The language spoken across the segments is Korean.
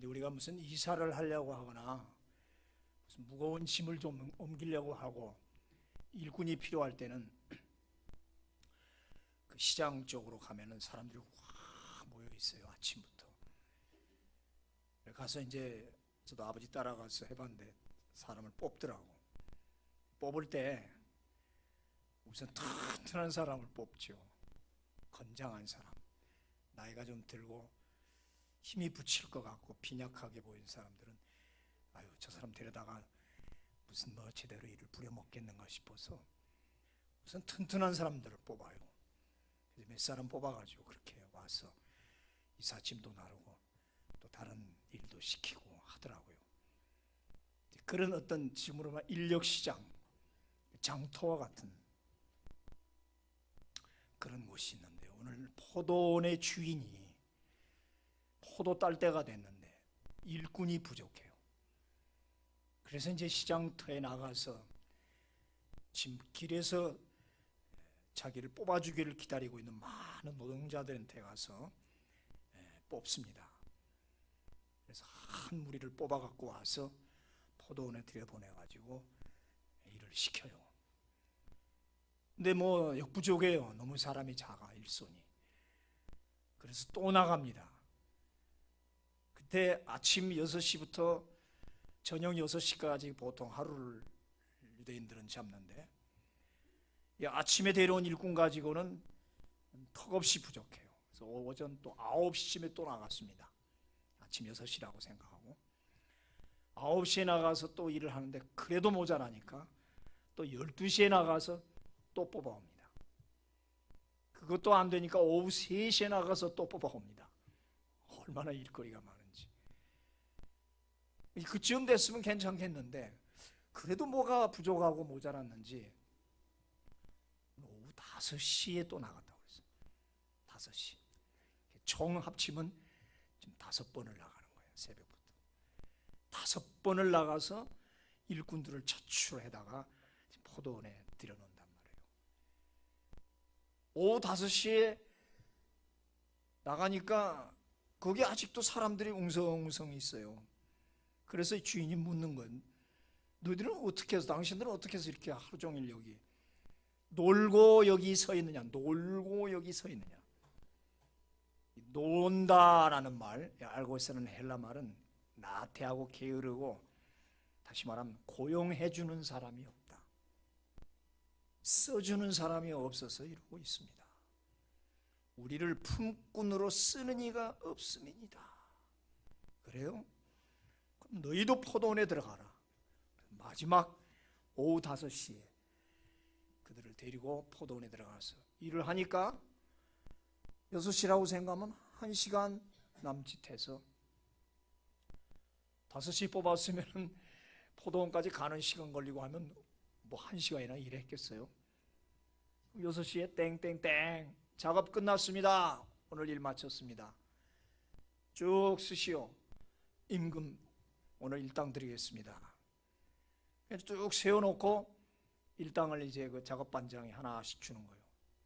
우리가 무슨 이사를 하려고 하거나 무슨 무거운 짐을 좀 옮기려고 하고 일꾼이 필요할 때는 그 시장 쪽으로 가면은 사람들이 확 모여 있어요. 아침부터. 가서 이제 저도 아버지 따라가서 해봤는데 사람을 뽑더라고. 뽑을 때 우선 튼튼한 사람을 뽑죠. 건장한 사람. 나이가 좀 들고 힘이 붙일 것 같고 빈약하게 보이는 사람들은 아유, 저 사람 데려다가 무슨 뭐 제대로 일을 부려먹겠는가 싶어서 우선 튼튼한 사람들을 뽑아요. 그래서 몇 사람 뽑아가지고 그렇게 와서 이삿짐도 나르고 또 다른 일도 시키고 하더라고요. 그런 어떤 지금으로 말하면 인력시장, 장터와 같은 그런 곳이 있는데, 오늘 포도원의 주인이 포도 딸 때가 됐는데 일꾼이 부족해요. 그래서 이제 시장터에 나가서 지금 길에서 자기를 뽑아주기를 기다리고 있는 많은 노동자들한테 가서 뽑습니다. 그래서 한 무리를 뽑아갖고 와서 포도원에 들여보내가지고 일을 시켜요. 근데 뭐 역부족이에요. 너무 사람이 작아, 일손이. 그래서 또 나갑니다. 그때 아침 6시부터 저녁 6시까지 보통 하루를 유대인들은 잡는데, 아침에 데려온 일꾼 가지고는 턱없이 부족해요. 그래서 오전 또 9시쯤에 또 나갔습니다. 아침 6시라고 생각하고 9시에 나가서 또 일을 하는데 그래도 모자라니까 또 12시에 나가서 또 뽑아옵니다. 그것도 안 되니까 오후 3시에 나가서 또 뽑아옵니다. 얼마나 일거리가 많은지. 그쯤 됐으면 괜찮겠는데 그래도 뭐가 부족하고 모자랐는지 오후 5시에 또 나갔다고 그랬어요. 5시. 총 합치면 지금 5번을 나가는 거예요. 새벽부터 5번을 나가서 일꾼들을 차출해다가 포도원에 들여놓는단 말이에요. 오후 5시에 나가니까 거기 아직도 사람들이 웅성웅성 있어요. 그래서 주인이 묻는 건, 너희들은 어떻게 해서, 당신들은 어떻게 해서 이렇게 하루 종일 여기 놀고 여기 서 있느냐? 놀고 여기 서 있느냐? 논다라는 말, 알고 쓰는 헬라 말은 나태하고 게으르고, 다시 말하면 고용해주는 사람이 없다, 써주는 사람이 없어서 이러고 있습니다. 우리를 품꾼으로 쓰는 이가 없음이니이다. 그래요? 그럼 너희도 포도원에 들어가라. 마지막 오후 5시에 그들을 데리고 포도원에 들어가서 일을 하니까 6시라고 생각하면 1시간 남짓해서 5시 뽑았으면 포도원까지 가는 시간 걸리고 하면 뭐 1시간이나 일했겠어요. 6시에 땡땡땡 작업 끝났습니다. 오늘 일 마쳤습니다. 쭉 쓰시오. 임금 오늘 일당 드리겠습니다. 쭉 세워놓고 일당을 이제 그 작업반장이 하나씩 주는 거예요.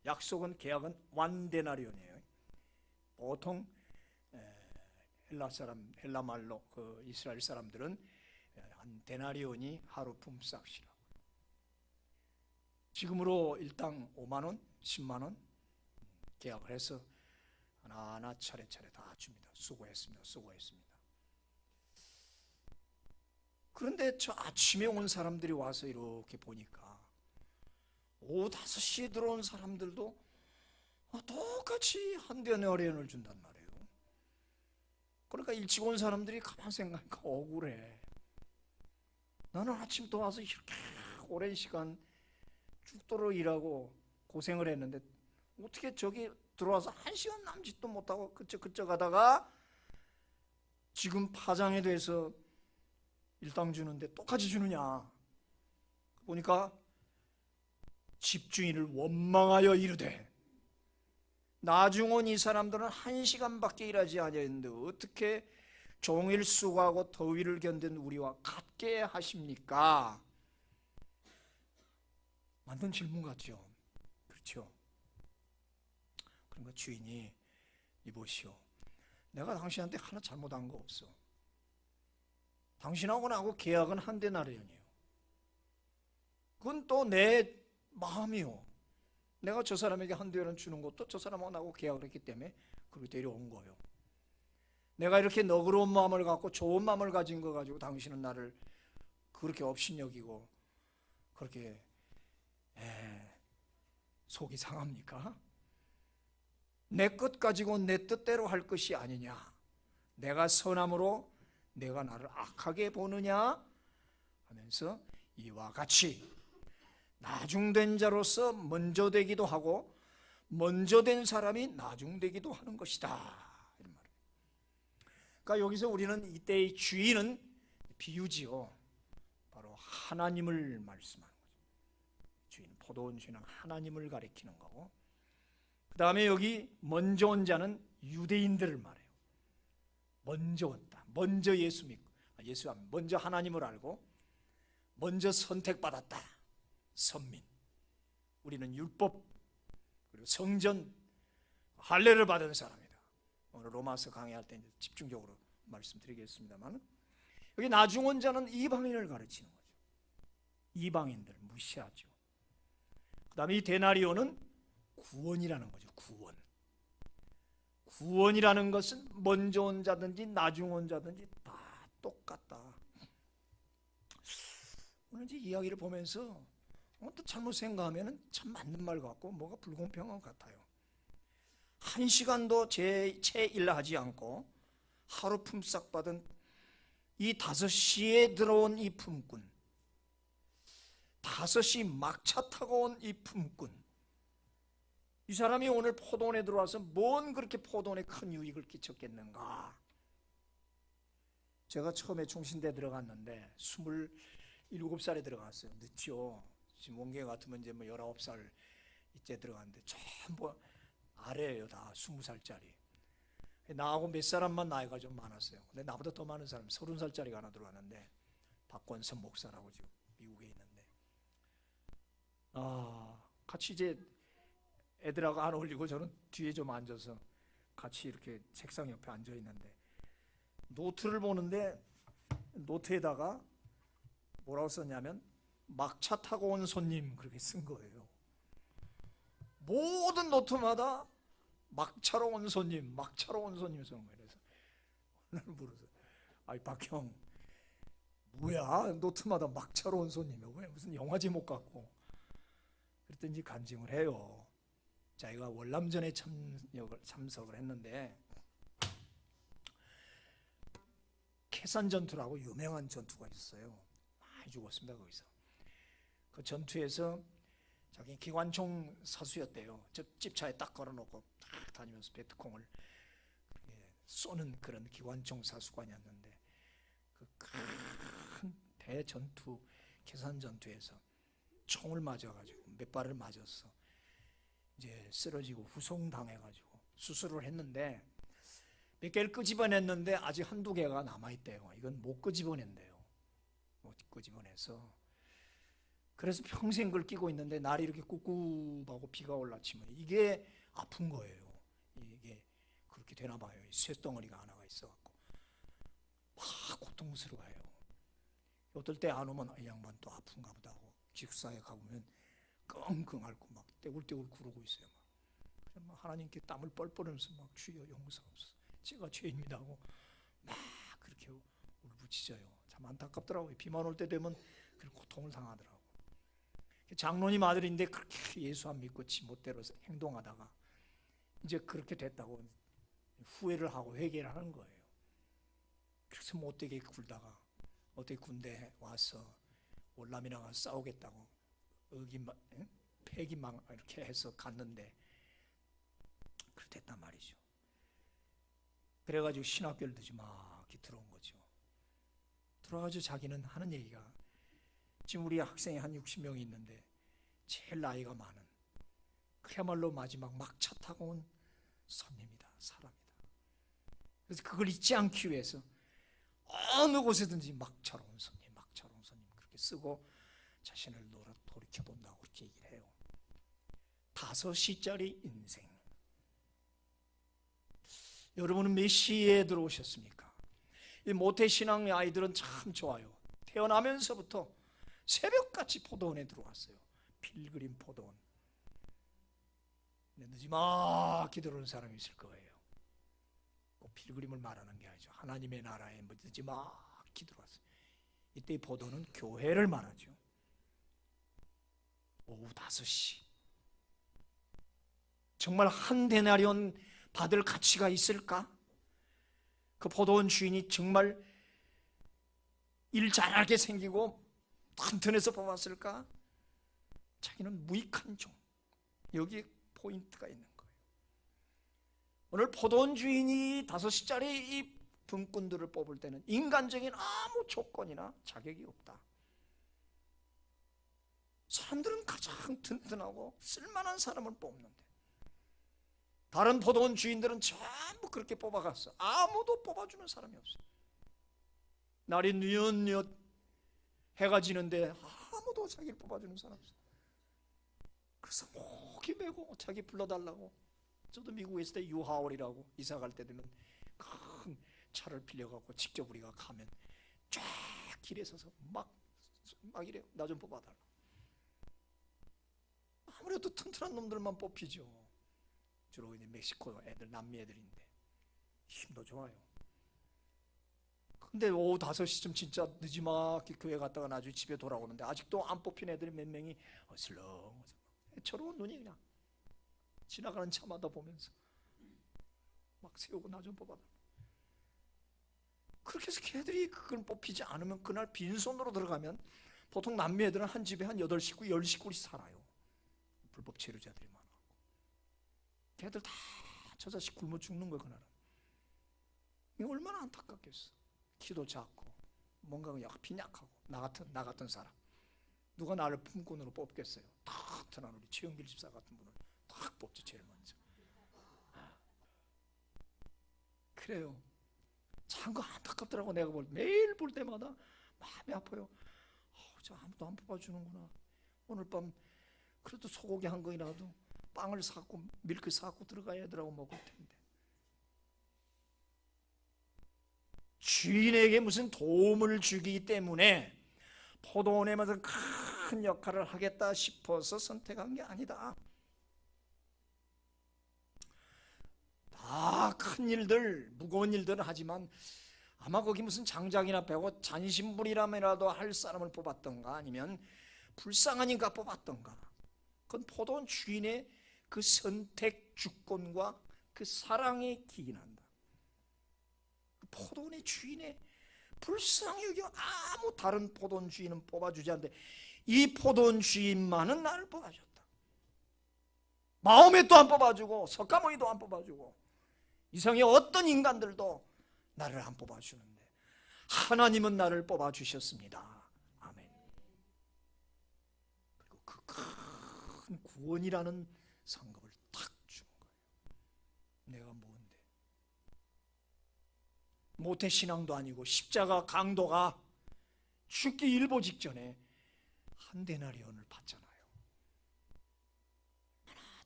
약속은, 계약은 완데나리온이에요. 보통 헬라 말로 그 이스라엘 사람들은 한 데나리온이 하루 품삯이라고. 지금으로 일당 5만 원, 10만 원 계약을 해서 하나하나 차례차례 다 줍니다. 수고했습니다. 수고했습니다. 그런데 저 아침에 온 사람들이 와서 이렇게 보니까 오후 5시에 들어온 사람들도 똑같이 한 데나리온을 준단 말이에요. 그러니까 일찍 온 사람들이 가만 생각하니까 억울해. 나는 아침부터 와서 이렇게 오랜 시간 죽도록 일하고 고생을 했는데 어떻게 저기 들어와서 1시간 남짓도 못하고 그쩍 하다가 지금 파장에 대해서 일당 주는데 똑같이 주느냐. 보니까 집주인을 원망하여 이르되, 나중 온 이 사람들은 1시간밖에 일하지 아니했는데 어떻게 종일 수고하고 더위를 견딘 우리와 같게 하십니까? 맞는 질문 같죠? 그렇죠? 그러니까 주인이, 이보시오, 내가 당신한테 하나 잘못한 거 없어. 당신하고 나하고 계약은 한 데나리온이에요. 그건 또 내 마음이요. 내가 저 사람에게 한 데나리온 주는 것도 저 사람하고 나하고 계약을 했기 때문에 그렇게 데려온 거예요. 내가 이렇게 너그러운 마음을 갖고 좋은 마음을 가진 거 가지고 당신은 나를 그렇게 업신여기고 그렇게 속이 상합니까? 내 것 가지고 내 뜻대로 할 것이 아니냐, 내가 선함으로 내가 나를 악하게 보느냐 하면서 이와 같이 나중된 자로서 먼저 되기도 하고 먼저 된 사람이 나중되기도 하는 것이다, 이런 말이에요. 그러니까 여기서 우리는 이때의 주인은 비유지요, 바로 하나님을 말씀하는 거죠. 주인, 포도원 주인은 하나님을 가리키는 거고, 그 다음에 여기 먼저 온 자는 유대인들을 말해요. 먼저 왔다, 먼저 예수 믿고, 먼저 하나님을 알고 먼저 선택받았다, 선민. 우리는 율법 그리고 성전 할례를 받은 사람이다. 오늘 로마서 강의할 때 집중적으로 말씀드리겠습니다만, 여기 나중 온 자는 이방인을 가르치는 거죠. 이방인들 무시하죠. 그 다음에 이 데나리오는 구원이라는 거죠. 구원이라는 것은 먼저 온 자든지 나중 온 자든지 다 똑같다. 오늘 이제 이야기를 보면서 또 잘못 생각하면 참 맞는 말 같고 뭐가 불공평한 것 같아요. 한 시간도 채 일하지 않고 하루 품삯 받은 이 5시에 들어온 이 품꾼, 5시 막차 타고 온 이 품꾼, 이 사람이 오늘 포도원에 들어와서 뭔 그렇게 포도원에 큰 유익을 끼쳤겠는가. 제가 처음에 충신대 들어갔는데 27살에 들어갔어요. 늦죠. 지금 원계 같으면 이제 19살 이때 들어갔는데 전부 아래예요. 다 20살짜리. 나하고 몇 사람만 나이가 좀 많았어요. 근데 나보다 더 많은 사람 30살짜리가 하나 들어왔는데, 박권선 목사라고 지금 미국에 있는데, 같이 이제 애들하고 안 어울리고 저는 뒤에 좀 앉아서 같이 이렇게 책상 옆에 앉아 있는데 노트를 보는데 노트에다가 뭐라고 썼냐면 막차 타고 온 손님, 그렇게 쓴 거예요. 모든 노트마다 막차로 온 손님, 막차로 온 손님 쓰는 거예요. 그래서 오늘 물어서, 아이 박형, 뭐야 노트마다 막차로 온 손님이야, 왜 무슨 영화 제목 같고. 그랬더니 간증을 해요. 자기가 월남전에 참석을 했는데 캐산전투라고 유명한 전투가 있었어요. 많이 죽었습니다. 거기서 그 전투에서 자기 기관총 사수였대요. 집차에 딱 걸어놓고 딱 다니면서 베트콩을 쏘는 그런 기관총 사수관이었는데, 그 큰 대전투 캐산전투에서 총을 맞아가지고 몇 발을 맞았어. 이제 쓰러지고 후송당해가지고 수술을 했는데 몇 개를 끄집어냈는데 아직 한두 개가 남아있대요. 이건 못 끄집어낸대요. 못 끄집어내서 그래서 평생 그걸 끼고 있는데 날이 이렇게 꿉꿉하고 비가 올라치면 이게 아픈 거예요. 이게 그렇게 되나 봐요. 쇳덩어리가 하나가 있어갖고 막 고통스러워요. 어떨 때 안 오면 이 양반 또 아픈가 보다 하고 기숙사에 가보면 끙끙 앓고 막 떼굴떼굴 구르고 있어요. 막 하나님께 땀을 뻘뻘 흘리면서 막 주여 용서하옵소서, 제가 죄입니다 하고 막 그렇게 울부짖어요. 참 안타깝더라고요. 비만 올 때 되면 그런 고통을 당하더라고요. 장로님 아들인데 그렇게 예수 안 믿고 지멋대로 행동하다가 이제 그렇게 됐다고 후회를 하고 회개를 하는 거예요. 그래서 못되게 굴다가 어떻게 군대에 와서 월남이랑 싸우겠다고 폐기망 이렇게 해서 갔는데 그렇게 됐단 말이죠. 그래가지고 신학교를 늦지막이 들어온 거죠. 들어가지고 자기는 하는 얘기가, 지금 우리 학생이 한 60명이 있는데 제일 나이가 많은, 그야말로 마지막 막차 타고 온 손님이다, 사람이다. 그래서 그걸 잊지 않기 위해서 어느 곳에든지 막차로 온 손님, 막차로 온 손님 그렇게 쓰고 자신을 돌이켜본다고 그렇게 얘기를 해요. 5시짜리 인생. 여러분은 몇 시에 들어오셨습니까? 이 모태신앙의 아이들은 참 좋아요. 태어나면서부터 새벽같이 포도원에 들어왔어요. 필그림 포도원. 늦지막히 들어오는 사람이 있을 거예요. 꼭 필그림을 말하는 게 아니죠. 하나님의 나라에 늦지막히 들어왔어요. 이때 이 포도는 교회를 말하죠. 오후 5시. 정말 한 데나리온 받을 가치가 있을까? 그 포도원 주인이 정말 일 잘하게 생기고 튼튼해서 뽑았을까? 자기는 무익한 종. 여기에 포인트가 있는 거예요. 오늘 포도원 주인이 5시짜리 이 분꾼들을 뽑을 때는 인간적인 아무 조건이나 자격이 없다. 사람들은 가장 튼튼하고 쓸만한 사람을 뽑는데 다른 포도원 주인들은 전부 그렇게 뽑아갔어. 아무도 뽑아주는 사람이 없어. 날이 뉘엿뉘엿 해가 지는데 아무도 자기를 뽑아주는 사람 없어. 그래서 목이 메고 자기 불러달라고. 저도 미국에 있을 때 유하월이라고 이사 갈 때 되면 큰 차를 빌려갖고 직접 우리가 가면 쫙 길에 서서 막 이래요. 나 좀 뽑아달라. 아무래도 튼튼한 놈들만 뽑히죠. 주로 이제 멕시코 애들, 남미 애들인데 힘도 좋아요. 근데 오후 5시쯤 진짜 늦지막히 교회 갔다가 나중에 집에 돌아오는데 아직도 안 뽑힌 애들이 몇 명이 어슬렁 저러고 눈이 그냥 지나가는 차마다 보면서 막 세우고 나 좀 뽑아달라. 그렇게 해서 걔들이 그걸 뽑히지 않으면 그날 빈손으로 들어가면 보통 남미 애들은 한 집에 한 8식구, 10식구씩 살아요. 불법 체류자들이 많아. 걔들 다 저 자식 굶어 죽는 거야 그날은. 이거 얼마나 안타깝겠어. 키도 작고 뭔가 빈약하고 나 같은 사람 누가 나를 품꾼으로 뽑겠어요. 튼튼한 우리 최영길 집사 같은 분을 딱 뽑지 제일 먼저. 그래요. 참 그 안타깝더라고. 내가 매일 볼 때마다 마음이 아파요. 저 아무도 안 뽑아주는구나. 오늘 밤 그래도 소고기 한 거이라도 빵을 사고 밀크 사고 들어가야 애들하고 먹을 텐데. 주인에게 무슨 도움을 주기 때문에 포도원에 무슨 큰 역할을 하겠다 싶어서 선택한 게 아니다. 다 큰 일들, 무거운 일들을 하지만 아마 거기 무슨 장작이나 베고 잔신불이라면이라도 할 사람을 뽑았던가 아니면 불쌍하니까 뽑았던가. 그건 포도원 주인의 그 선택 주권과 그 사랑에 기인한다. 포도원의 주인의 불쌍히 여겨 아무 다른 포도원 주인은 뽑아주지 않는데 이 포도원 주인만은 나를 뽑아줬다. 마호메도 안 뽑아주고 석가모니도 안 뽑아주고 이성의 어떤 인간들도 나를 안 뽑아주는데 하나님은 나를 뽑아주셨습니다. 아멘. 그리고 그 큰 구원이라는 상급을 탁 준 거예요. 내가 뭔데? 모태신앙도 아니고 십자가 강도가 죽기 일보 직전에 한 데나리온을 받잖아요.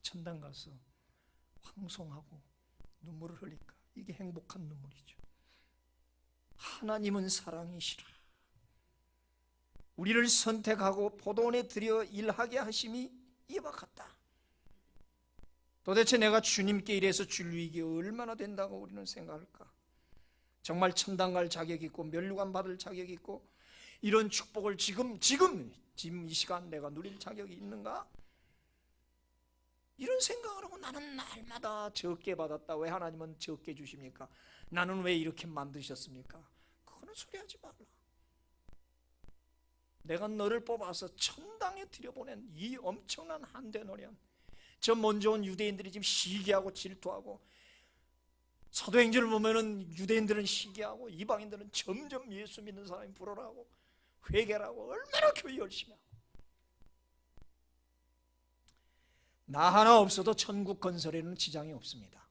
천당 가서 황송하고 눈물을 흘릴까? 이게 행복한 눈물이죠. 하나님은 사랑이시라. 우리를 선택하고 포도원에 들여 일하게 하심이 이와 같다. 도대체 내가 주님께 일해서 주님에게 얼마나 된다고 우리는 생각할까? 정말 천당 갈 자격이 있고 면류관 받을 자격이 있고 이런 축복을 지금 이 시간 내가 누릴 자격이 있는가? 이런 생각을 하고 나는 날마다 적게 받았다. 왜 하나님은 적게 주십니까? 나는 왜 이렇게 만드셨습니까? 그거는 소리하지 말라. 내가 너를 뽑아서 천당에 들여보낸 이 엄청난 한대노련, 저 먼저 온 유대인들이 지금 시기하고 질투하고, 사도행전을 보면은 유대인들은 시기하고 이방인들은 점점 예수 믿는 사람이 불어나고 회개하고 얼마나 교회 열심히 하고. 나 하나 없어도 천국 건설에는 지장이 없습니다.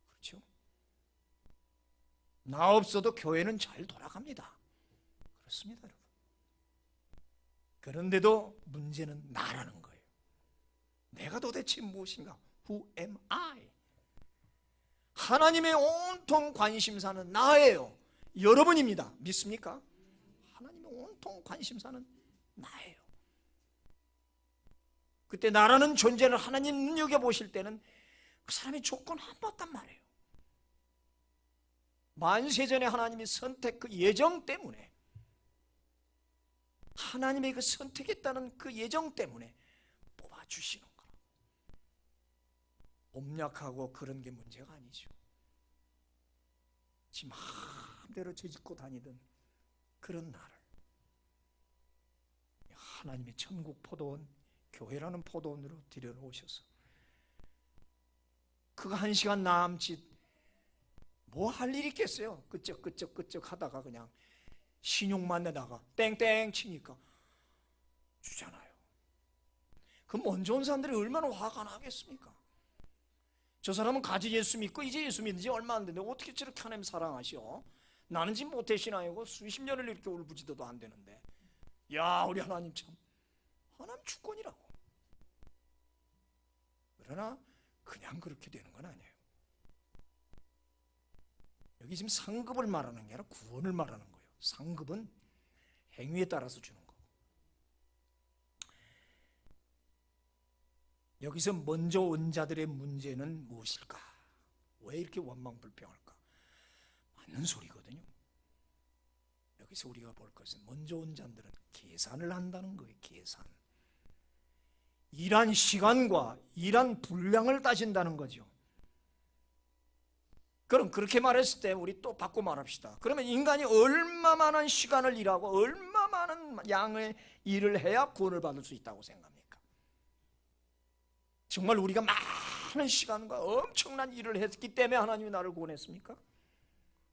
그렇죠? 나 없어도 교회는 잘 돌아갑니다. 그렇습니다, 여러분. 그런데도 문제는 나라는 거예요. 내가 도대체 무엇인가? Who am I? 하나님의 온통 관심사는 나예요. 여러분입니다. 믿습니까? 하나님의 온통 관심사는 나예요. 그때 나라는 존재를 하나님 눈여겨보실 때는 그 사람의 조건 안 봤단 말이에요. 만세전에 하나님이 선택 그 예정 때문에, 하나님의 그 선택했다는 그 예정 때문에 뽑아주시는 거라. 옴약하고 그런 게 문제가 아니죠. 지 마음대로 죄짓고 다니던 그런 나를 하나님의 천국 포도원, 교회라는 포도원으로 들여놓으셔서 그거 1시간 남짓 뭐 할 일이 있겠어요. 끄쩍끄쩍 하다가 그냥 신용만 내다가 땡땡 치니까 주잖아요. 그 먼저 온 사람들이 얼마나 화가 나겠습니까? 저 사람은 가지 예수 믿고 이제 예수 믿은 지 얼마 안 됐는데 어떻게 저렇게 하나님 사랑하시오? 나는 지금 모태신앙이고 수십 년을 이렇게 울부짖어도 안 되는데, 야 우리 하나님 참, 하나님 주권이라고. 그러나 그냥 그렇게 되는 건 아니에요. 여기 지금 상급을 말하는 게 아니라 구원을 말하는 거예요. 상급은 행위에 따라서 주는 거고, 여기서 먼저 온 자들의 문제는 무엇일까? 왜 이렇게 원망불평할까? 맞는 소리거든요. 여기서 우리가 볼 것은 먼저 온 자들은 계산을 한다는 거예요. 계산. 일한 시간과 일한 분량을 따진다는 거죠. 그럼 그렇게 말했을 때 우리 또 바꿔 말합시다. 그러면 인간이 얼마 많은 시간을 일하고 얼마 많은 양의 일을 해야 구원을 받을 수 있다고 생각합니까? 정말 우리가 많은 시간과 엄청난 일을 했기 때문에 하나님이 나를 구원했습니까?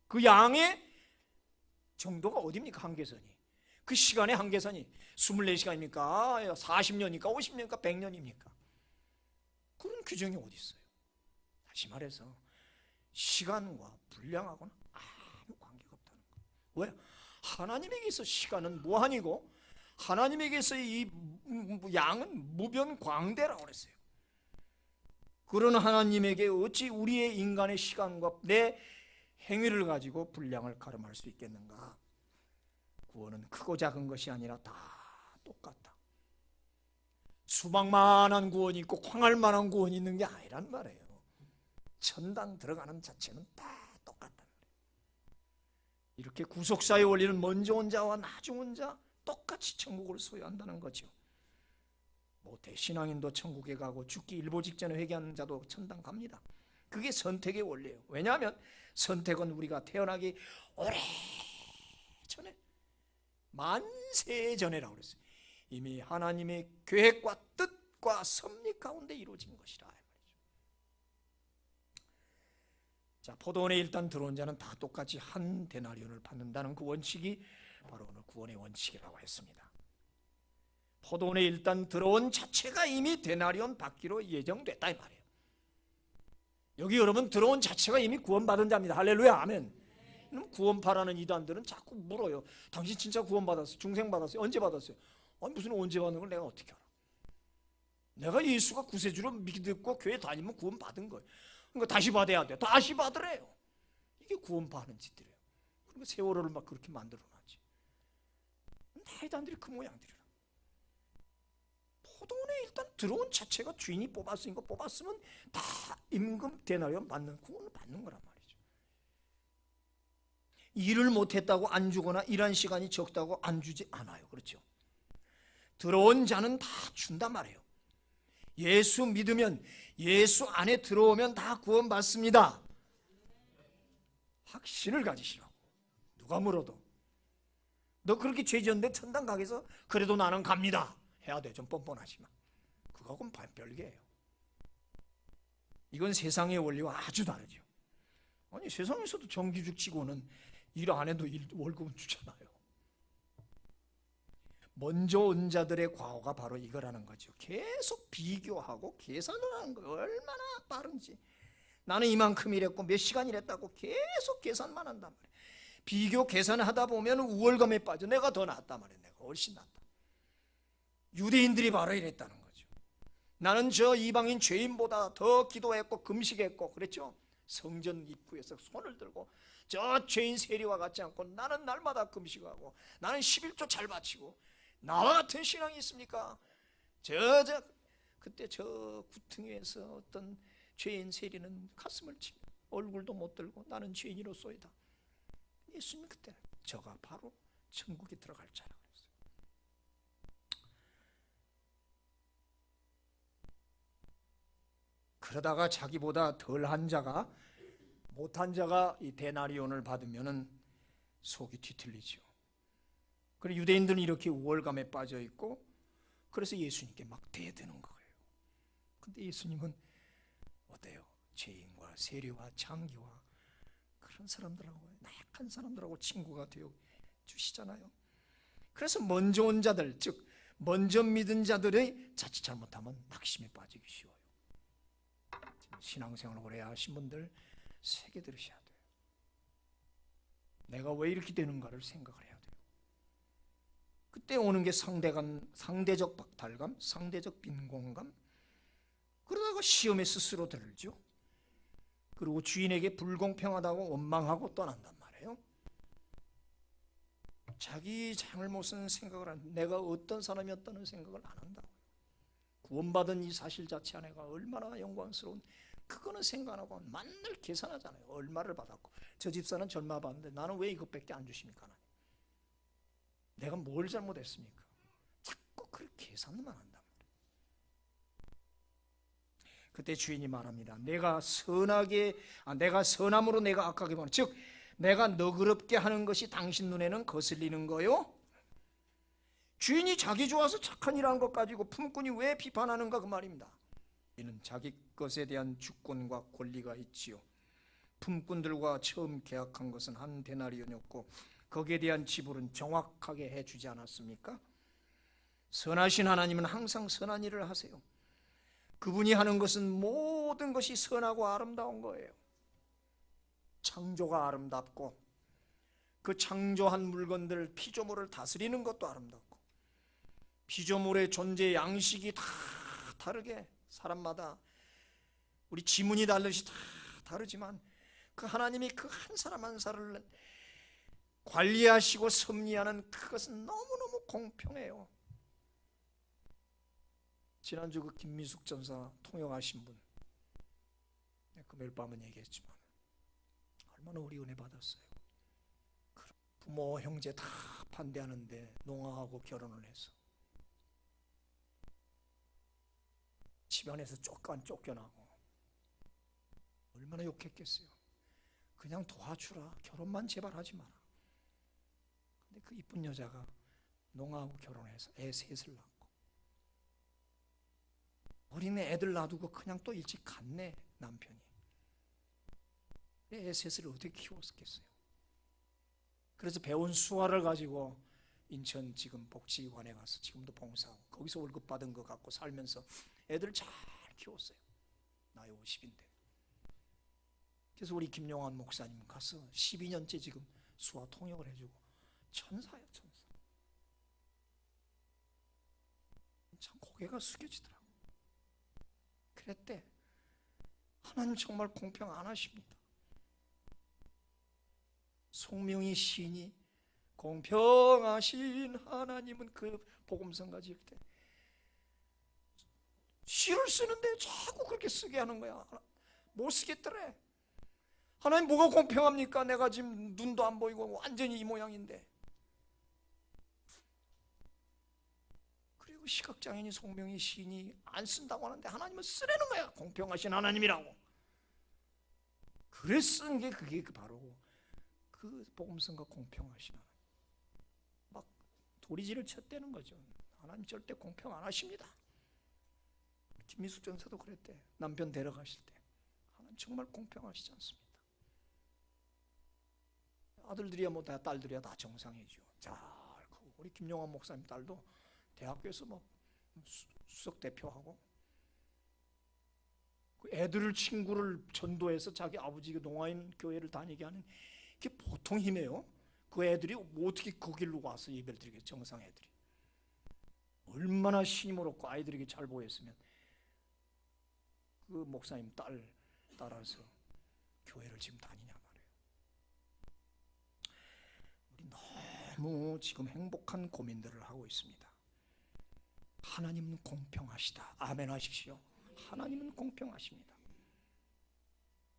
그 양의 정도가 어디입니까? 한계선이. 그 시간의 한계선이 24시간입니까? 40년입니까? 50년입니까? 100년입니까? 그런 규정이 어디 있어요? 다시 말해서 시간과 분량하고는 아무 관계가 없다는 거예요. 왜? 하나님에게서 시간은 무한이고 하나님에게서 이 양은 무변광대라고 그랬어요. 그런 하나님에게 어찌 우리의 인간의 시간과 내 행위를 가지고 분량을 가름할 수 있겠는가? 구원은 크고 작은 것이 아니라 다 똑같다. 수박만한 구원이 있고 쾅할 만한 구원이 있는 게 아니란 말이에요. 천당 들어가는 자체는 다 똑같단 말이에요. 이렇게 구속사의 원리는 먼저 온 자와 나중 온 자 똑같이 천국을 소유한다는 거죠. 모태신앙인도 천국에 가고 죽기 일보 직전에 회개하는 자도 천당 갑니다. 그게 선택의 원리예요. 왜냐하면 선택은 우리가 태어나기 오래전에, 만세 전에라고 그랬어요. 이미 하나님의 계획과 뜻과 섭리 가운데 이루어진 것이라 말이죠. 자, 포도원에 일단 들어온 자는 다 똑같이 한 데나리온을 받는다는 그 원칙이 바로 오늘 구원의 원칙이라고 했습니다. 포도원에 일단 들어온 자체가 이미 데나리온 받기로 예정됐다 이 말이에요. 여기 여러분 들어온 자체가 이미 구원받은 자입니다. 할렐루야, 아멘. 구원파라는 이단들은 자꾸 물어요. 당신 진짜 구원받았어요? 중생 받았어요? 언제 받았어요? 아니, 무슨 언제 받는 걸 내가 어떻게 알아? 내가 예수가 구세주로 믿고 교회 다니면 구원받은 거예요. 그러니까 다시 받아야 돼. 다시 받으래요. 이게 구원파 하는 짓들이에요. 그러니까 세월호를 막 그렇게 만들어놨지. 다 이단들이 그 모양들이라. 포도원에 일단 들어온 자체가 주인이 뽑았으니까 뽑았으면 다 임금 데나리온 받는 구원을 받는 거란 말이에요. 일을 못했다고 안 주거나 일한 시간이 적다고 안 주지 않아요. 그렇죠? 들어온 자는 다 준단 말이에요. 예수 믿으면, 예수 안에 들어오면 다 구원받습니다. 확신을 가지시라고. 누가 물어도 너 그렇게 죄 지었는데 천당 가게서 그래도 나는 갑니다 해야 돼. 좀 뻔뻔하지만 그거하고는 별개예요. 이건 세상의 원리와 아주 다르죠. 아니, 세상에서도 정규직 직원은 일 안 해도 월급은 주잖아요. 먼저 온 자들의 과오가 바로 이거라는 거죠. 계속 비교하고 계산을 하는 거예요. 얼마나 빠른지. 나는 이만큼 일했고 몇 시간 일했다고 계속 계산만 한단 말이에요. 비교 계산을 하다 보면 우월감에 빠져. 내가 더 낫단 말이에요. 내가 훨씬 낫다. 유대인들이 바로 이랬다는 거죠. 나는 저 이방인 죄인보다 더 기도했고 금식했고 그랬죠. 성전 입구에서 손을 들고 저 죄인 세리와 같지 않고 나는 날마다 금식하고 나는 11조 잘 바치고 나와 같은 신앙이 있습니까? 그때 저 구퉁이에서 어떤 죄인 세리는 가슴을 치며 얼굴도 못 들고 나는 죄인으로소이다. 예수님 그때 저가 바로 천국에 들어갈 자라 그랬어요. 그러다가 자기보다 덜한 자가, 못한 자가 이 데나리온을 받으면은 속이 뒤틀리죠. 그리고 유대인들은 이렇게 우월감에 빠져 있고, 그래서 예수님께 막 대드는 거예요. 근데 예수님은 어때요? 죄인과 세리와 장기와 그런 사람들하고, 나약한 사람들하고 친구가 되어 주시잖아요. 그래서 먼저 온 자들, 즉 먼저 믿은 자들의 자칫 잘못하면 낙심에 빠지기 쉬워요. 신앙생활을 오래 하신 분들 새겨 들으셔야 돼요. 내가 왜 이렇게 되는가를 생각을 해야 돼요. 그때 오는 게 상대적 박탈감, 상대적 빈곤감, 그러다가 시험에 스스로 들죠. 그리고 주인에게 불공평하다고 원망하고 떠난단 말이에요. 자기 잘못은 생각을 안, 내가 어떤 사람이었다는 생각을 안 한다고요. 구원받은 이 사실 자체 안에가 얼마나 영광스러운, 그거는 생각 안 하고 맨날 계산하잖아요. 얼마를 받았고, 저 집사는 절마 받는데 나는 왜 이것밖에 안 주십니까? 하나님? 내가 뭘 잘못했습니까? 자꾸 그렇게 계산만 한단 말이에요. 그때 주인이 말합니다. 내가 선함으로 내가 악하게 보는, 즉 내가 너그럽게 하는 것이 당신 눈에는 거슬리는 거요? 주인이 자기 좋아서 착한 일한 것 가지고 품꾼이 왜 비판하는가, 그 말입니다. 이는 자기 것에 대한 주권과 권리가 있지요. 품꾼들과 처음 계약한 것은 한 데나리온이었고 거기에 대한 지불은 정확하게 해주지 않았습니까? 선하신 하나님은 항상 선한 일을 하세요. 그분이 하는 것은 모든 것이 선하고 아름다운 거예요. 창조가 아름답고 그 창조한 물건들, 피조물을 다스리는 것도 아름답고, 피조물의 존재 양식이 다 다르게 사람마다 우리 지문이 다르듯이 다 다르지만 그 하나님이 그 한 사람 한 사람을 관리하시고 섭리하는 그것은 너무너무 공평해요. 지난주 그 김미숙 전사 통역하신 분, 금요일 밤은 얘기했지만 얼마나 우리 은혜 받았어요. 부모 형제 다 반대하는데 농아하고 결혼을 해서 집안에서 쫓겨나고 얼마나 욕했겠어요. 그냥 도와주라, 결혼만 제발 하지 마라. 근데 그 이쁜 여자가 농아하고 결혼해서 애 셋을 낳고 어린애 애들 놔두고 그냥 또 일찍 갔네, 남편이. 애 셋을 어떻게 키웠겠어요? 그래서 배운 수화를 가지고 인천 지금 복지관에 가서 지금도 봉사하고 거기서 월급 받은 거 갖고 살면서 애들 잘 키웠어요. 나이 50인데. 그래서 우리 김용환 목사님 가서 12년째 지금 수화 통역을 해주고 천사예요, 천사. 참 고개가 숙여지더라고. 그랬대. 하나님 정말 공평 안 하십니다. 송명희 시인이 공평하신 하나님은, 그 복음성가 지을 때 시를 쓰는데 자꾸 그렇게 쓰게 하는 거야. 못 쓰겠더래. 하나님 뭐가 공평합니까? 내가 지금 눈도 안 보이고 완전히 이 모양인데. 그리고 시각장애인 송명희 시인이 안 쓴다고 하는데 하나님은 쓰라는 거야. 공평하신 하나님이라고. 그래 쓴 게 그게 바로 그 복음성과 공평하신 하나님. 막 도리지를 쳤대는 거죠. 하나님 절대 공평 안 하십니다. 김미숙 전사도 그랬대. 남편 데려가실 때 하나님 정말 공평하시지 않습니다. 아들들이야 뭐 다, 딸들이야 다 정상이죠. 자, 우리 김용환 목사님 딸도 대학교에서 뭐 수석 대표하고, 그 애들을 친구를 전도해서 자기 아버지가 농아인 교회를 다니게 하는 게 보통 힘이에요. 그 애들이 뭐 어떻게 거길로 와서 예배를 드리겠어요? 정상 애들이 얼마나 신임을 얻고 아이들에게 잘 보였으면 그 목사님 딸 따라서 교회를 지금 다니냐 말이에요. 너무 지금 행복한 고민들을 하고 있습니다. 하나님은 공평하시다. 아멘 하십시오. 하나님은 공평하십니다.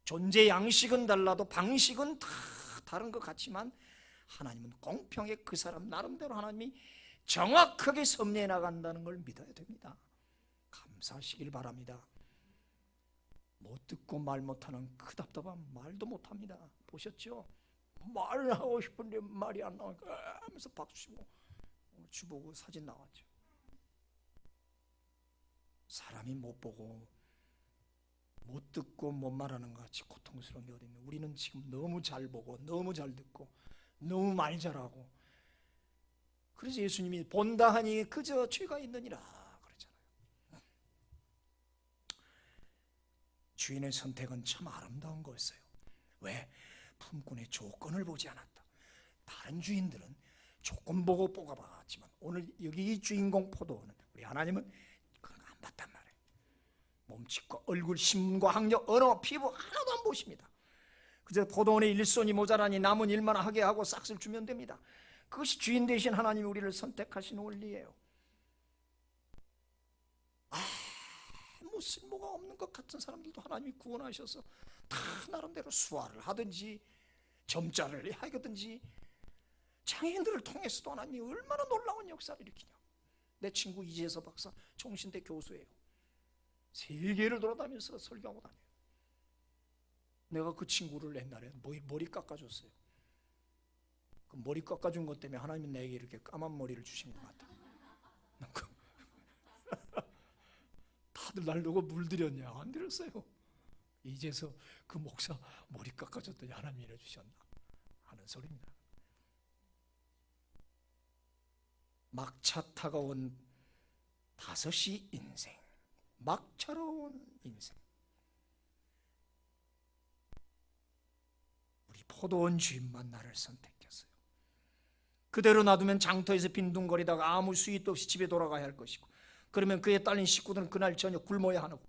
존재 양식은 달라도 방식은 다 다른 것 같지만 하나님은 공평하게 그 사람 나름대로 하나님이 정확하게 섭리해 나간다는 걸 믿어야 됩니다. 감사하시길 바랍니다. 못 듣고 말 못하는 그 답답한 말도 못합니다. 보셨죠? 말하고 싶은데 말이 안 나오니까 하면서 박수치고 오늘 주보고 사진 나왔죠. 사람이 못 보고 못 듣고 못 말하는 것 같이 고통스러운 게 어디 있나. 우리는 지금 너무 잘 보고 너무 잘 듣고 너무 말 잘하고, 그래서 예수님이 본다 하니 그저 죄가 있느니라 그러잖아요. 주인의 선택은 참 아름다운 거였어요. 왜? 품꾼의 조건을 보지 않았다. 다른 주인들은 조건 보고 뽑아봤지만 오늘 여기 이 주인공 포도는 우리 하나님은 그런 거 안 봤단 말이에요. 몸집과 얼굴, 신분과 학력, 언어, 피부 하나도 안 보십니다. 그저 포도원에 일손이 모자라니 남은 일만 하게 하고 싹쓸 주면 됩니다. 그것이 주인 되신 하나님이 우리를 선택하신 원리예요. 아무 쓸모가 없는 것 같은 사람들도 하나님이 구원하셔서 다 나름대로 수화를 하든지 점자를 하든지 장애인들을 통해서도 하나님이 얼마나 놀라운 역사를 일으키냐. 내 친구 이재서 박사 총신대 교수예요. 세계를 돌아다니면서 설교하고 다녀요. 내가 그 친구를 옛날에 머리 깎아줬어요. 그 머리 깎아준 것 때문에 하나님은 내게 이렇게 까만 머리를 주신 것 같아. 다들 날 누가 물들였냐? 안 들었어요. 이제서 그 목사 머리 깎아줬더니 하나님이 이래주셨나 하는 소리입니다. 막차 타고 온 5시 인생, 막차로 온 인생. 우리 포도원 주인만 나를 선택했어요. 그대로 놔두면 장터에서 빈둥거리다가 아무 수익도 없이 집에 돌아가야 할 것이고, 그러면 그에 딸린 식구들은 그날 저녁 굶어야 하고,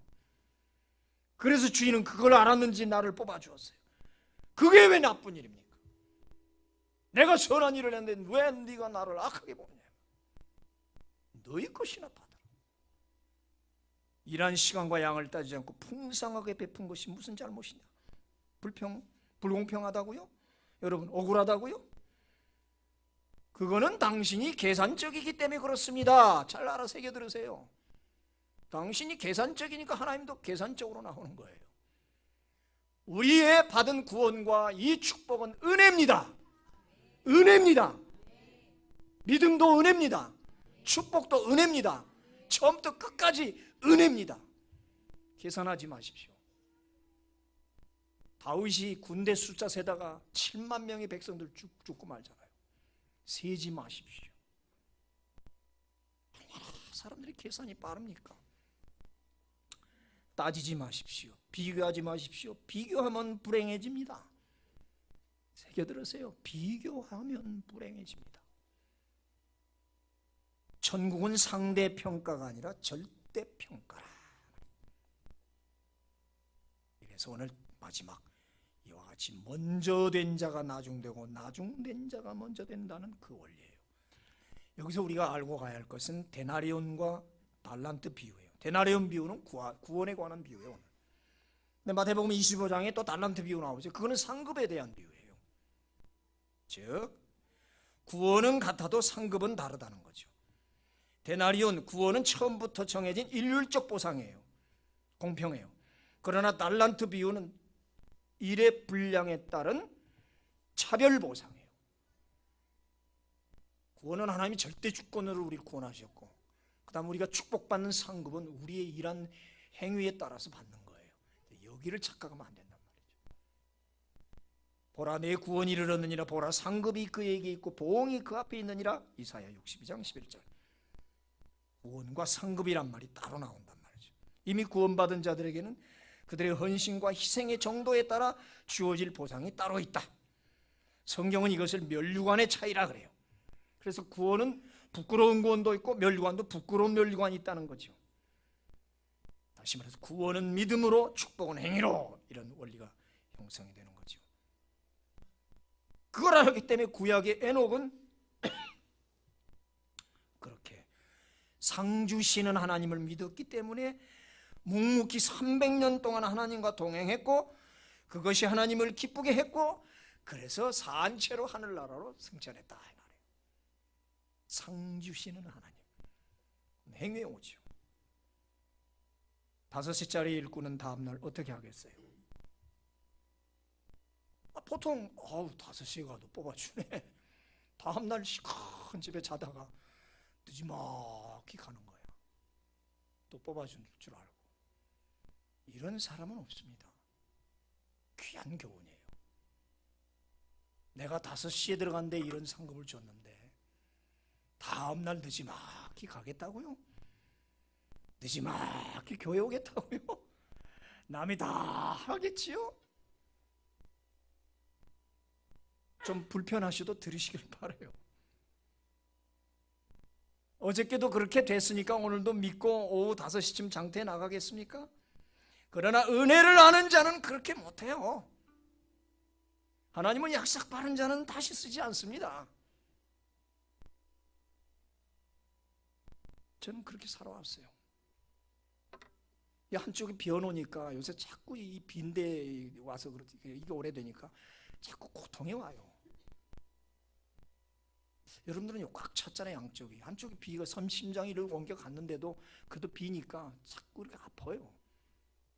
그래서 주인은 그걸 알았는지 나를 뽑아주었어요. 그게 왜 나쁜 일입니까? 내가 선한 일을 했는데 왜 네가 나를 악하게 보느냐. 너희 것이나 받아라. 일한 시간과 양을 따지지 않고 풍성하게 베푼 것이 무슨 잘못이냐? 불공평하다고요? 여러분 억울하다고요? 그거는 당신이 계산적이기 때문에 그렇습니다. 잘 알아 새겨 들으세요. 당신이 계산적이니까 하나님도 계산적으로 나오는 거예요. 우리의 받은 구원과 이 축복은 은혜입니다. 은혜입니다. 믿음도 은혜입니다. 축복도 은혜입니다. 처음부터 끝까지 은혜입니다. 계산하지 마십시오. 다윗이 군대 숫자 세다가 7만 명의 백성들 죽고 말잖아요. 세지 마십시오. 얼마나 사람들이 계산이 빠릅니까? 따지지 마십시오. 비교하지 마십시오. 비교하면 불행해집니다. 새겨 들으세요. 비교하면 불행해집니다. 천국은 상대평가가 아니라 절대평가라. 그래서 오늘 마지막 이와 같이 먼저 된 자가 나중되고 나중된 자가 먼저 된다는 그 원리예요. 여기서 우리가 알고 가야 할 것은 데나리온과 달란트 비유예요. 데나리온 비유는 구원에 관한 비유예요. 오늘. 근데 마태복음 25장에 또 달란트 비유 나오죠. 그거는 상급에 대한 비유예요. 즉 구원은 같아도 상급은 다르다는 거죠. 데나리온 구원은 처음부터 정해진 일률적 보상이에요. 공평해요. 그러나 달란트 비유는 일의 분량에 따른 차별 보상이에요. 구원은 하나님이 절대 주권으로 우리를 구원하셨고, 그 다음 우리가 축복받는 상급은 우리의 일한 행위에 따라서 받는 거예요. 여기를 착각하면 안 된단 말이죠. 보라 내 구원이 이르렀느니라. 보라 상급이 그에게 있고 보응이 그 앞에 있느니라. 이사야 62장 11절. 구원과 상급이란 말이 따로 나온단 말이죠. 이미 구원받은 자들에게는 그들의 헌신과 희생의 정도에 따라 주어질 보상이 따로 있다. 성경은 이것을 면류관의 차이라 그래요. 그래서 구원은 부끄러운 구원도 있고 면류관도 부끄러운 면류관이 있다는 거죠. 다시 말해서 구원은 믿음으로, 축복은 행위로, 이런 원리가 형성이 되는 거죠. 그걸 알기 때문에 구약의 에녹은 그렇게 상 주시는 하나님을 믿었기 때문에 묵묵히 300년 동안 하나님과 동행했고 그것이 하나님을 기쁘게 했고 그래서 산채로 하늘나라로 승천했다 이 말이에요. 상 주시는 하나님, 행위용어죠. 5시짜리 일꾼은 다음날 어떻게 하겠어요? 보통 5시에 가도 뽑아주네. 다음날 시큰 집에 자다가 늦지막히 가는 거야. 또 뽑아줄 줄 알고. 이런 사람은 없습니다. 귀한 교훈이에요. 내가 5시에 들어갔는데 이런 상급을 줬는데 다음날 늦지막히 가겠다고요? 늦지막히 교회 오겠다고요? 남이 다 하겠지요? 좀 불편하셔도 들으시길 바라요. 어저께도 그렇게 됐으니까 오늘도 믿고 오후 5시쯤 장터에 나가겠습니까? 그러나 은혜를 아는 자는 그렇게 못해요. 하나님은 약삭 바른 자는 다시 쓰지 않습니다. 저는 그렇게 살아왔어요. 이 한쪽이 비어놓으니까 요새 자꾸 이 빈대 와서 그렇지, 이게 오래되니까 자꾸 고통이 와요. 여러분들은 꽉 찼잖아요. 양쪽이. 한쪽이 비가 심장이를 옮겨 갔는데도 그도 비니까 자꾸 이렇게 아파요.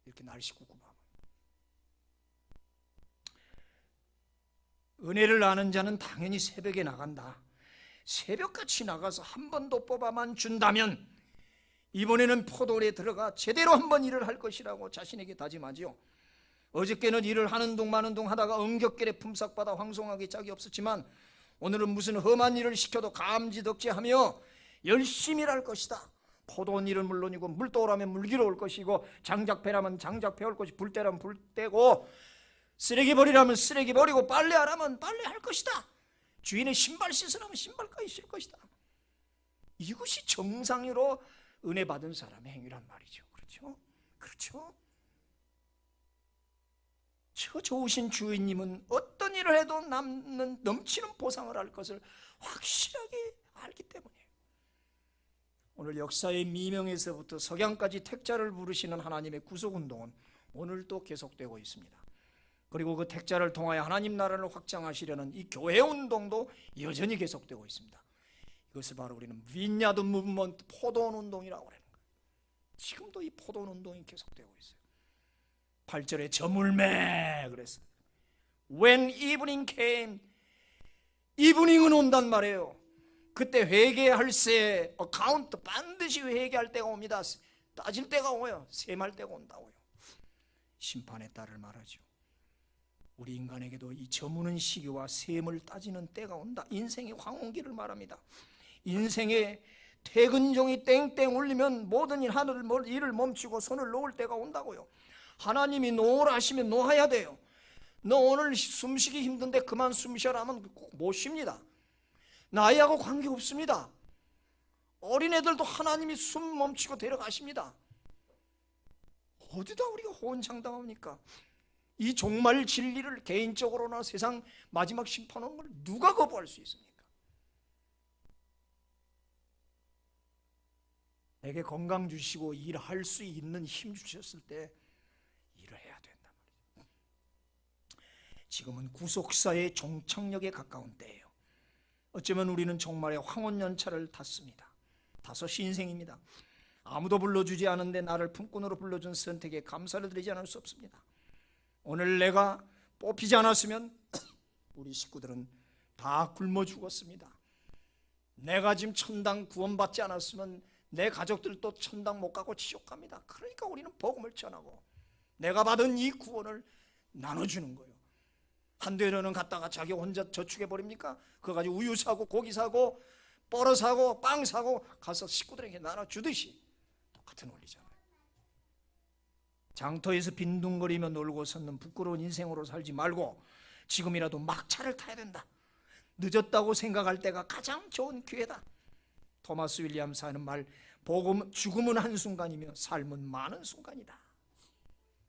이렇게 날씨 꿉꿉하면. 은혜를 아는 자는 당연히 새벽에 나간다. 새벽같이 나가서 한 번 더 뽑아만 준다면 이번에는 포도원에 들어가 제대로 한번 일을 할 것이라고 자신에게 다짐하지요. 어저께는 일을 하는 동 마는 동 하다가 엉겹결에 품삯받아 황송하기 짝이 없었지만 오늘은 무슨 험한 일을 시켜도 감지덕지하며 열심히 일할 것이다. 포도원 일은 물론이고 물도라면 물기로 올 것이고 장작패라면 장작패 올 것이 불때라면 불때고 쓰레기 버리라면 쓰레기 버리고 빨래하라면 빨래할 것이다. 주인의 신발 씻으라면 신발까지 씻을 것이다. 이것이 정상으로 은혜 받은 사람의 행위란 말이죠. 그렇죠? 그렇죠? 저 좋으신 주인님은 어떤 일을 해도 남는 넘치는 보상을 할 것을 확실하게 알기 때문이에요. 오늘 역사의 미명에서부터 석양까지 택자를 부르시는 하나님의 구속운동은 오늘도 계속되고 있습니다. 그리고 그 택자를 통하여 하나님 나라를 확장하시려는 이 교회운동도 여전히 계속되고 있습니다. 이것을 바로 우리는 빈야드 무브먼트, 포도원 운동이라고 하는 거예요. 지금도 이 포도원 운동이 계속되고 있어요. 8절에 저물매 그랬어요. When evening came, 이브닝은 온단 말이에요. 그때 회개할세, 어카운트 반드시 회개할 때가 옵니다. 따질 때가 오요. 셈할 때가 온다고요. 심판에 따를 말하죠. 우리 인간에게도 이 저무는 시기와 셈을 따지는 때가 온다. 인생의 황혼기를 말합니다. 인생의 퇴근종이 땡땡 울리면 모든 일을 멈추고 손을 놓을 때가 온다고요. 하나님이 놓으라 하시면 놓아야 돼요. 너 오늘 숨쉬기 힘든데 그만 숨쉬어라 하면 못 쉽니다. 나이하고 관계없습니다. 어린애들도 하나님이 숨 멈추고 데려가십니다. 어디다 우리가 호언장담합니까? 이 종말 진리를 개인적으로나 세상 마지막 심판하는 걸 누가 거부할 수 있습니까? 내게 건강 주시고 일할 수 있는 힘 주셨을 때 일을 해야 된단 말이에요. 지금은 구속사의 종착역에 가까운 때예요. 어쩌면 우리는 종말의 황혼연차를 탔습니다. 5 인생입니다. 아무도 불러주지 않은데 나를 품꾼으로 불러준 선택에 감사를 드리지 않을 수 없습니다. 오늘 내가 뽑히지 않았으면 우리 식구들은 다 굶어 죽었습니다. 내가 지금 천당 구원받지 않았으면 내 가족들도 천당 못 가고 지옥 갑니다. 그러니까 우리는 복음을 전하고 내가 받은 이 구원을 나눠주는 거예요. 한대로는 갔다가 자기 혼자 저축해버립니까? 그거 가지고 우유 사고 고기 사고 뻘어 사고 빵 사고 가서 식구들에게 나눠주듯이 똑같은 원리잖아요. 장터에서 빈둥거리며 놀고 섰는 부끄러운 인생으로 살지 말고 지금이라도 막차를 타야 된다. 늦었다고 생각할 때가 가장 좋은 기회다. 토마스 윌리엄스 하는 말, 죽음은 한순간이며 삶은 많은 순간이다.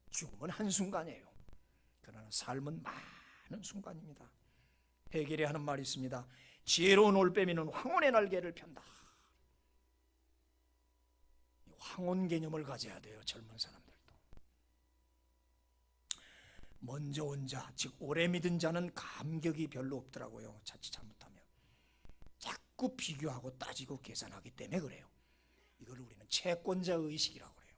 죽음은 한순간이에요. 그러나 삶은 많은 순간입니다. 해겔이 하는 말이 있습니다. 지혜로운 올빼미는 황혼의 날개를 편다. 황혼 개념을 가져야 돼요. 젊은 사람들도. 먼저 온 자, 즉 오래 믿은 자는 감격이 별로 없더라고요. 자칫 잘못하면 자꾸 비교하고 따지고 계산하기 때문에 그래요. 이걸 우리는 채권자 의식이라고 그래요.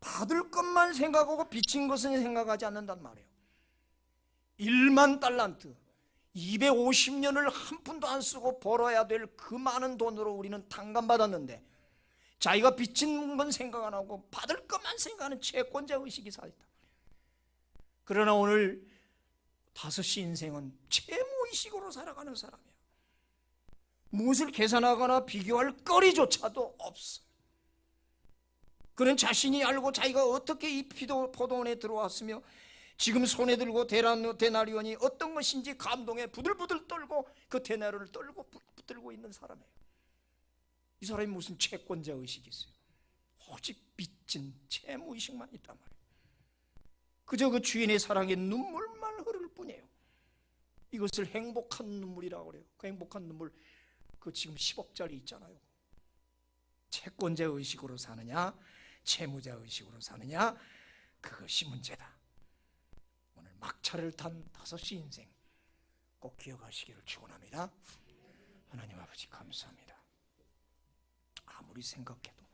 받을 것만 생각하고 빚진 것은 생각하지 않는단 말이에요. 1만 달란트 250년을 한 푼도 안 쓰고 벌어야 될 그 많은 돈으로 우리는 탕감받았는데 자기가 빚진 건 생각 안 하고 받을 것만 생각하는 채권자 의식이 살다. 그러나 오늘 5시 인생은 채무의식으로 살아가는 사람이야. 무엇을 계산하거나 비교할 거리조차도 없어. 그는 자신이 알고 자기가 어떻게 이 포도원에 들어왔으며 지금 손에 들고 데나리온이 어떤 것인지 감동에 부들부들 떨고 그 데나리온을 떨고 붙들고 있는 사람이에요. 이 사람이 무슨 채권자 의식이 있어요? 오직 빚진 채무의식만 있단 말이에요. 그저 그 주인의 사랑에 눈물만 흐를 뿐이에요. 이것을 행복한 눈물이라고 그래요. 그 행복한 눈물, 그 지금 10억짜리 있잖아요. 채권자 의식으로 사느냐 채무자 의식으로 사느냐, 그것이 문제다. 오늘 막차를 탄 5시 인생 꼭 기억하시기를 축원합니다. 하나님 아버지 감사합니다. 아무리 생각해도